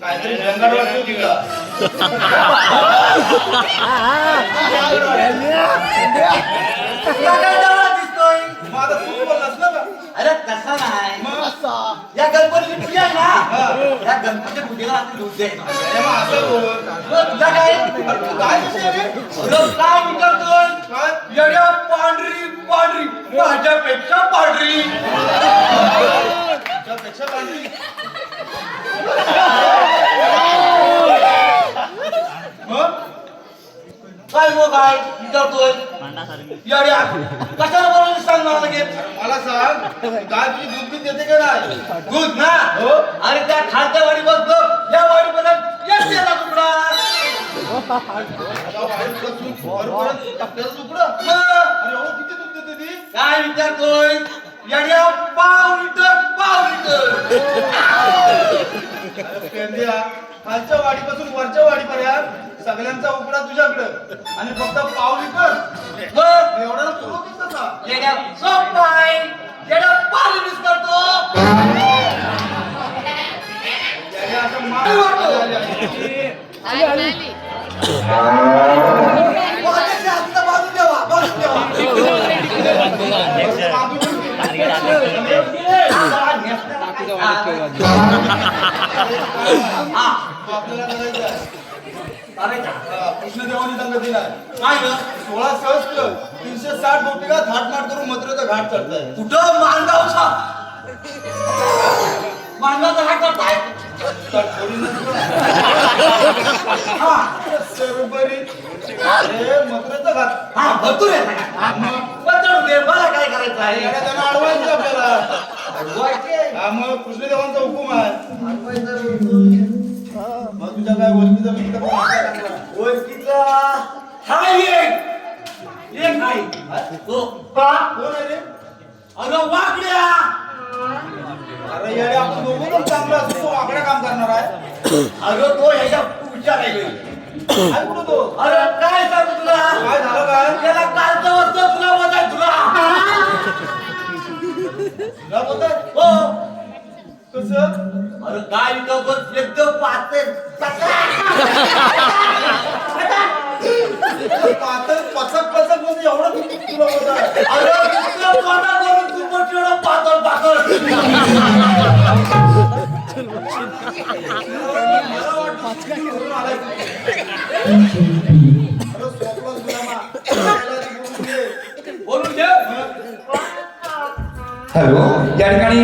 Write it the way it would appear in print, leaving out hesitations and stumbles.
काहीतरी जंगल वाटतो तिला. दिसतोय माझा तू बोललास ना का? अरे कसा नाही या गणपतीची पूजा आहे ना या गणपतीच्या पूजेला आपण दूध द्यायचं अरे मग असं बोल. तुझा काय काय विषय रे? काय विचारतोय काय? येड्या पांढरी पांढरी माझ्यापेक्षा पांढरी तुझ्यापेक्षा पांढरी. मग काय मग काय विचारतोय येड्या कशाला बरोबर सांग मला लगेच मला सांग गाय तुझी दूध बीत देते का नाही? दूध ना हो. अरे त्या खालच्या वाडी बघतो या वाडी पर्यंत येते ना तुकडा आता वाईटपासून वरपर्यंत टप्प्याचं तुकडं. मग अरे हो, किती दूध देते ती? काय विचारतोय येड्या पाव लिटर अरे पेंड्या, खालच्या वाडीपासून वरच्या वाडीपर्यंत सगळ्यांचा उकडा तुझ्याकडं आणि फक्त पाव लिटर मग एवढा पुरवतोस कसा? येड्या सोप आहे येड्या पालिश करतो त्याने असं मान वाटलं. वाट्याच्या हातला बाजू देवा बाजू देवा आपल्याला करायचं आहे. करायचा कृष्णदेवानी सांगत दिला काय ग 16 सहस्त्र 360 बोटीला थाटमाट करून मथुरेचा घाट चढताय. कुठं माणगावचा माणगावचा घाट करताय सरबरी अरे मथुरेचा घाट. हा भरपूर आहे बदलून दे मला काय करायचं आहे येड्या त्यांना अडवायचं आपल्याला. अडवायचे हा मग कृष्णदेवांचा हुकूम आहे. मग तुझ्या काय ओळखीचा मित्र कोण आहे का? ओळखीचा हा एक नाही तो कोण आहे रे? अगं वाकड्या अरे येड्या, आपण दोघं पण चांगलं असतो, तो आकडे काम करणार आहे. अगं तो ह्याच्या पुढच्या नाही काय कुठं तो? अरे काय सांगू तुला काय झालं काय? त्याला कालचं वस्तू तुला बघाय तुला तुला बोलताय? हो कसं? अरे काय विकत एकदम पाहते पातळ पचक पचक म्हणजे एवढं तुला बोलताय? अरे इतकं कोणा करून तू पण एवढं पातळ पातळ मला वाटतं तू घरून आलाय तू. अरे सोपलाच तुला मा. त्याला ती बोलून दे. बोलून घे हॅलो या ठिकाणी